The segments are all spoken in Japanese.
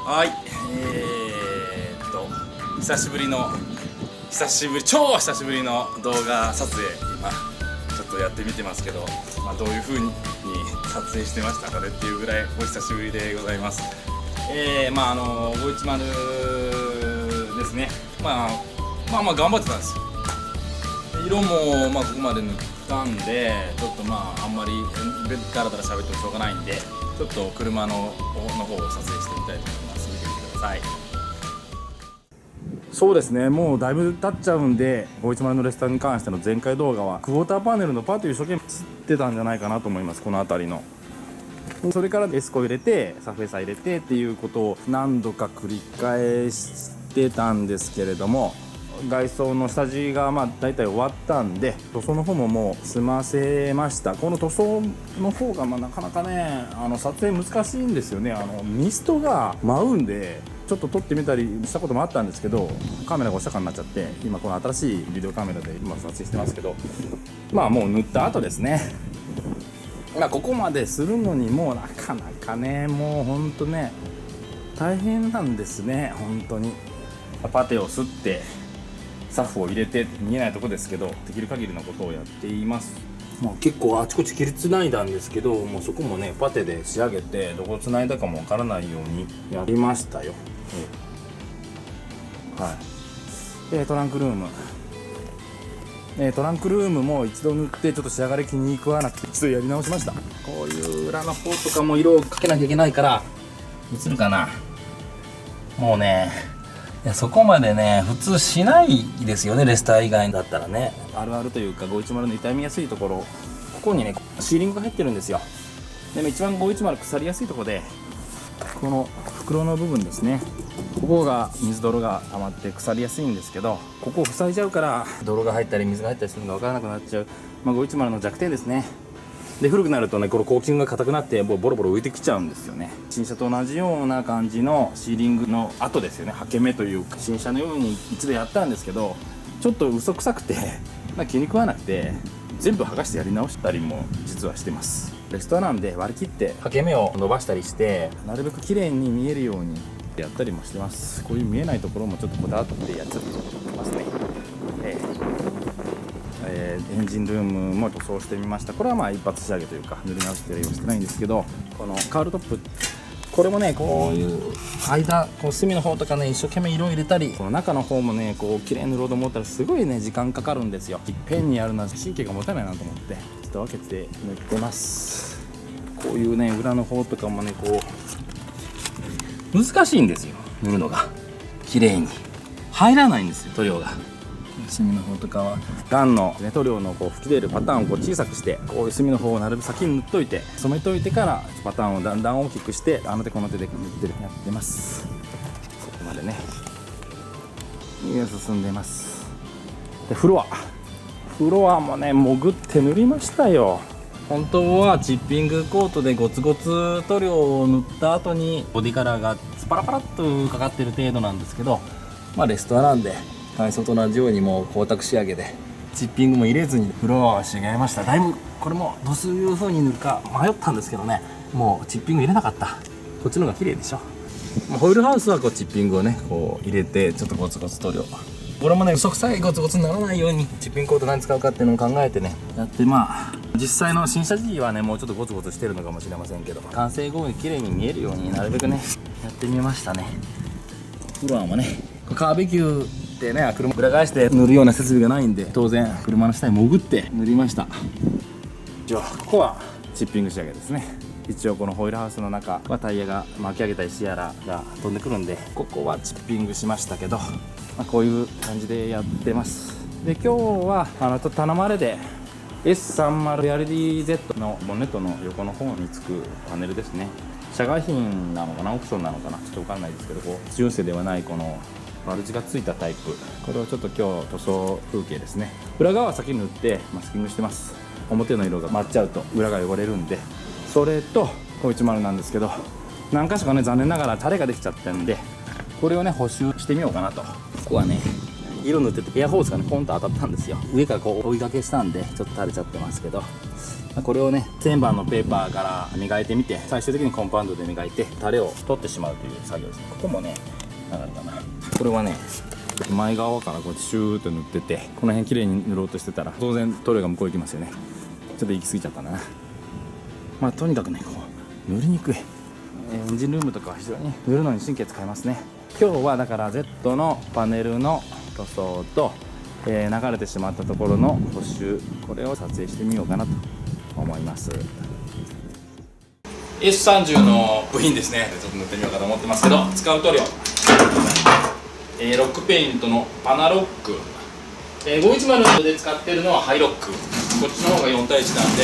はい、超久しぶりの動画撮影、今ちょっとやってみてますけど、どういう風に撮影してましたかねっていうぐらいお久しぶりでございます。510ですね。頑張ってたんですよ。色もここまで塗ったんで、ちょっとあんまりダラダラ喋ってもしょうがないんで、ちょっと車の方を撮影してみたいと思います。見てみてください。そうですね、もうだいぶ経っちゃうんで、510のレスタに関しての前回動画はクォーターパネルのパテを一生懸命釣ってたんじゃないかなと思います。この辺りのそれからエスコ入れてサフェサ入れてっていうことを何度か繰り返してたんですけれども、外装の下地が大体終わったんで、塗装の方ももう済ませました。この塗装の方がなかなかね、撮影難しいんですよね。ミストが舞うんで、ちょっと撮ってみたりしたこともあったんですけど、カメラがお釈迦になっちゃって、今この新しいビデオカメラで今撮影してますけど、もう塗った後ですね。ここまでするのにもうなかなかね、もうほんとね大変なんですね。本当にパテを擦ってサフを入れて、見えないとこですけどできる限りのことをやっています。結構あちこち切りつないだんですけど、もうそこもねパテで仕上げて、どこつないだかもわからないようにやりましたよ。トランクルームも一度塗ってちょっと仕上がり気に食わなくて一度やり直しました。こういう裏の方とかも色をかけなきゃいけないから、映るかな。もうね、そこまでね普通しないですよね、レスター以外だったらね。あるあるというか510の傷みやすいところ、ここにねシーリングが入ってるんですよ。でも一番510腐りやすいところで、この袋の部分ですね、ここが水泥が溜まって腐りやすいんですけど、ここを塞いじゃうから泥が入ったり水が入ったりするのが分からなくなっちゃう、510の弱点ですね。で古くなるとね、このコーキングが硬くなってボロボロ浮いてきちゃうんですよね。新車と同じような感じのシーリングの跡ですよね。はけ目というか、新車のように一度やったんですけど、ちょっと嘘くさくて気に食わなくて、全部剥がしてやり直したりも実はしてます。レストなんで割り切ってはけ目を伸ばしたりして、なるべく綺麗に見えるようにやったりもしてます。こういう見えないところもちょっとこだわってやっちゃってますね。エンジンルームも塗装してみました。これは一発仕上げというか塗り直してはしてないんですけど、このカウルトップ、これもねこういう間、隅の方とかね一生懸命色を入れたり、この中の方もね綺麗に塗ろうと思ったらすごいね時間かかるんですよ。いっぺんにやるのは神経が持たないなと思って、ちょっと分けて塗ってます。こういうね裏の方とかもね難しいんですよ、塗るのが綺麗に入らないんですよ、塗料が。隅の方とかはガンの塗料の吹き出るパターンを小さくして、こういう隅の方をなるべく先に塗っといて、染めといてからパターンをだんだん大きくして、あの手この手で塗ってやってます。そこまでね進んでます。でフロアもね潜って塗りましたよ。本当はチッピングコートでゴツゴツ塗料を塗った後にボディカラーがスパラパラっとかかってる程度なんですけど、レストアなんで外装と同じようにもう光沢仕上げで、チッピングも入れずにフロアは仕上げました。だいぶこれもどういう風に塗るか迷ったんですけどね、もうチッピング入れなかった。こっちの方が綺麗でしょ。ホイールハウスはチッピングをね入れて、ちょっとゴツゴツ塗料、これもね嘘くさいゴツゴツにならないようにチッピングコート何使うかっていうのを考えてねやって、実際の新車時はねもうちょっとゴツゴツしてるのかもしれませんけど、完成後に綺麗に見えるようになるべくねやってみましたね。フロアもねカーベキューでね車裏返して塗るような設備がないんで、当然車の下に潜って塗りました。ここはチッピング仕上げですね。一応このホイールハウスの中はタイヤが巻き上げた石やらが飛んでくるんで、ここはチッピングしましたけど、こういう感じでやってます。で今日はちょっと頼まれで S30RDZ のボンネットの横の方につくパネルですね。社外品なのかな、オプションなのかな、ちょっと分かんないですけど、純正ではないこのマルチがついたタイプ、これをちょっと今日塗装風景ですね。裏側は先に塗ってマスキングしてます。表の色が舞っちゃうと裏が汚れるんで。それと510なんですけど、何箇所かね残念ながらタレができちゃったんで、これをね補修してみようかなと。ここはね色塗っててエアホースがねポンと当たったんですよ。上から追いがけしたんでちょっと垂れちゃってますけど、これをね1000番のペーパーから磨いてみて、最終的にコンパウンドで磨いてタレを取ってしまうという作業です。ここもねなんだろうかな、これはね前側からこうやってシューッと塗ってて、この辺綺麗に塗ろうとしてたら当然塗料が向こう行きますよね。ちょっと行き過ぎちゃったな。まあとにかくねこう塗りにくい、エンジンルームとかは非常に塗るのに神経使いますね。今日はだから Z のパネルの塗装と、流れてしまったところの補修、これを撮影してみようかなと思います。 S30 の部品ですね、ちょっと塗ってみようかと思ってますけど、使う塗料、ロックペイントのパナロック、510で使ってるのはハイロック、こっちの方が4対1なんで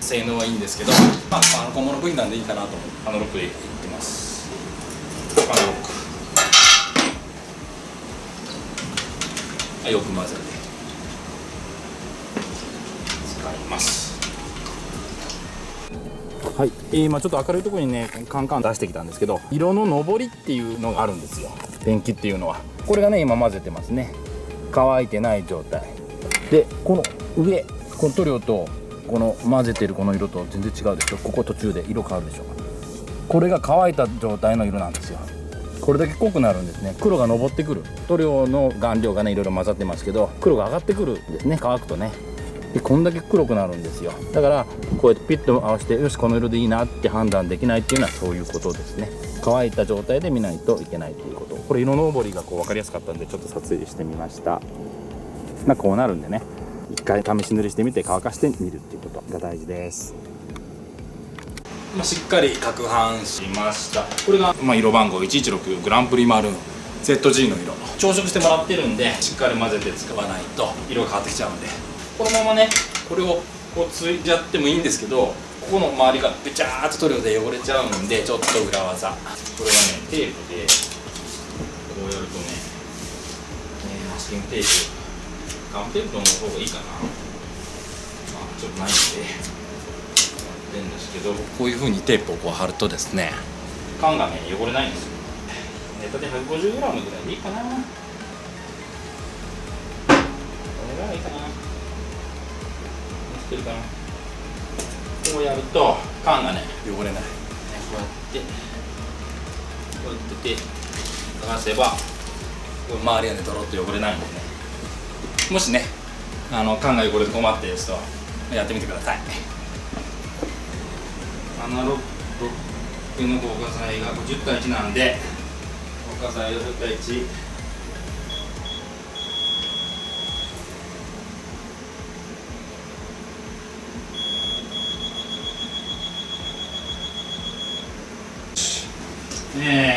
性能はいいんですけど、まあ小物部品なんでいいかなと思ってパナロックでいってます。パナロックよく混ぜて使います。はい、今ちょっと明るいところにねカンカン出してきたんですけど、色の上りっていうのがあるんですよ、ペンキっていうのは。これがね今混ぜてますね。乾いてない状態で、この上、この塗料とこの混ぜてるこの色と全然違うでしょ。ここ途中で色変わるでしょ。これが乾いた状態の色なんですよ。これだけ濃くなるんですね。黒が上ってくる、塗料の顔料がねいろいろ混ざってますけど、黒が上がってくるんですね、乾くとね。でこんだけ黒くなるんですよ。だからこうやってピッと合わせて、よしこの色でいいなって判断できないっていうのはそういうことですね。乾いた状態で見ないといけないということ。これ色のぼりがこう分かりやすかったんでちょっと撮影してみました。こうなるんでね、一回試し塗りしてみて乾かしてみるっていうことが大事です。しっかり攪拌しました。これが、色番号116グランプリマルーン ZG の色、朝食してもらってるんでしっかり混ぜて使わないと色が変わってきちゃうんで、このままねこれをこうついちゃってもいいんですけど、ここの周りがべちゃーっと塗料で汚れちゃうんで、ちょっと裏技、これはねテープでこうやるとね、マスキングテープ、ガムテープの方がいいかな、ちょっとないんでんですけど、こういう風にテープをこう貼るとですね、缶がね汚れないんですよ。大体 150g ぐらいでいいかな、これぐらいいいかな、してるかな。こうやると缶がね汚れない、こうやって手剥がせば周りがねドロッと汚れないんでね、もしね缶が汚れて困っている人はやってみてください。アナロックの硬化剤が50対1なんで、硬化剤を10対1、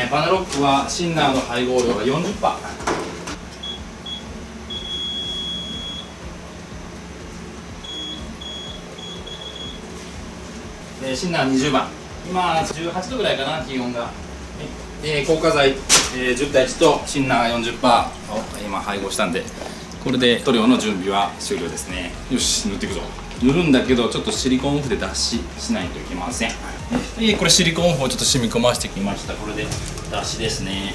パナロックはシンナーの配合量が 40%、シンナー20番、今18度ぐらいかな気温が。硬化剤、10対1とシンナー 40% を今配合したんで、これで塗料の準備は終了ですね。よし、塗っていくぞ。塗るんだけどちょっとシリコンオフで脱脂しないといけません。これシリコンオフをちょっと染み込ませてきました。これで脱脂ですね。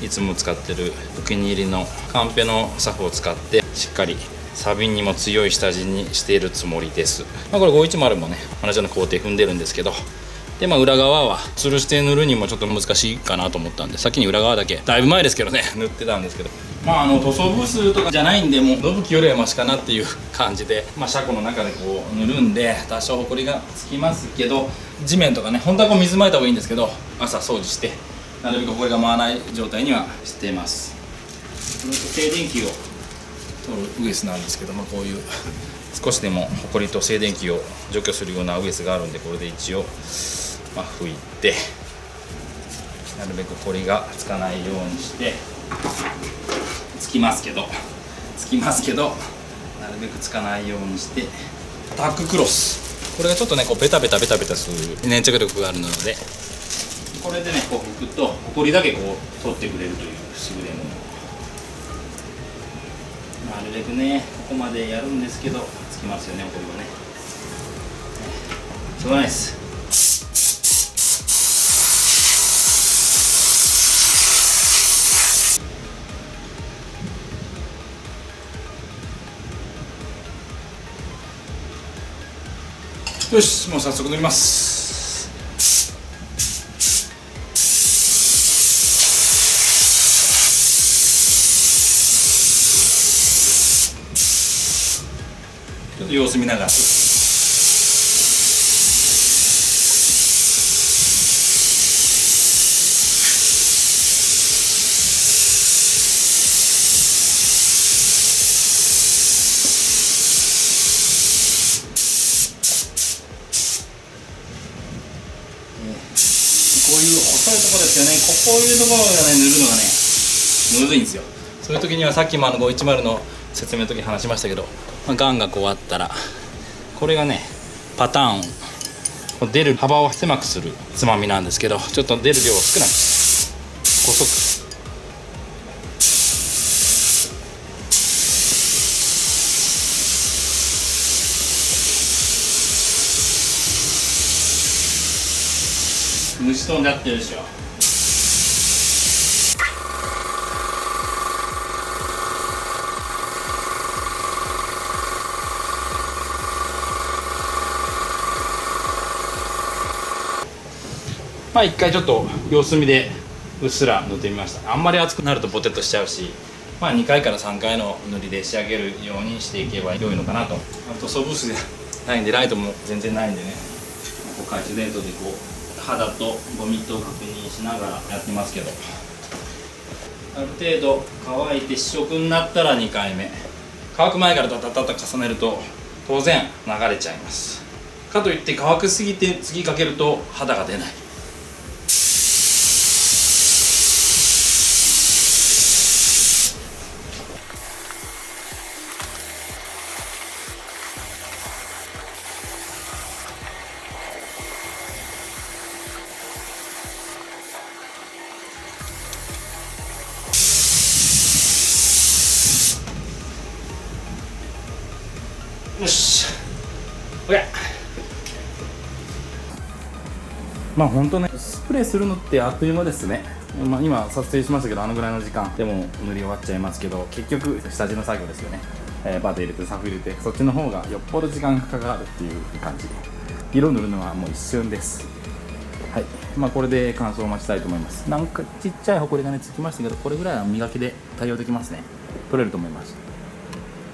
いつも使ってるお気に入りのカンペのサフを使ってしっかり錆びにも強い下地にしているつもりです。これ510もね同じような工程踏んでるんですけど、で裏側は吊るして塗るにもちょっと難しいかなと思ったんで、先に裏側だけだいぶ前ですけどね塗ってたんですけど、塗装ブースとかじゃないんで、もうノブキよりはマシかなっていう感じで、車庫の中でこう塗るんで多少ホコリがつきますけど、地面とかね本当はこう水まいた方がいいんですけど、朝掃除してなるべくホコリが回らない状態にはしてます。静電気を取るウエスなんですけども、こういう少しでもホコリと静電気を除去するようなウエスがあるんで、これで一応拭いて、なるべくホコリがつかないようにして、つきますけどなるべくつかないようにして、タッククロス、これがちょっとねこうベタベタする粘着力があるので、これでねこう拭くとホコリだけこう取ってくれるという優れもの。なるべくねここまでやるんですけどつきますよね、ホコリはね。しょうがないです。よし、もう早速塗ります。ちょっと様子見ながら。こういう細いところですよね。こういうところがね、塗るのがねむずいんですよ。そういう時にはさっきも510の説明の時に話しましたけど、ガンがこうあったらこれがねパターン出る幅を狭くするつまみなんですけど、ちょっと出る量を少なく細く。虫飛んじゃってるでしょ。まあ一回ちょっと様子見でうっすら塗ってみました。あんまり熱くなるとポテトしちゃうし、まあ2回から3回の塗りで仕上げるようにしていけば良いのかなと。あと素ブースでないんで、ライトも全然ないんでね、こう懐中電灯でこう肌とゴミと確認しながらやってますけど、ある程度乾いて試食になったら2回目、乾く前からタタタタ重ねると当然流れちゃいます。かといって乾くすぎて次かけると肌が出ない。よし、おや。まあ本当ね、スプレーするのってあっという間ですね。まあ、今撮影しましたけど、あのぐらいの時間でも塗り終わっちゃいますけど、結局下地の作業ですよね。バター入れてサフ入れて、そっちの方がよっぽど時間がかかるっていう感じで、色塗るのはもう一瞬です。はい、まあこれで乾燥を待ちたいと思います。なんかちっちゃいホコリがねつきましたけど、これぐらいは磨きで対応できますね。取れると思います。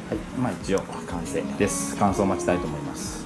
はい、まあ一応完成です。乾燥を待ちたいと思います。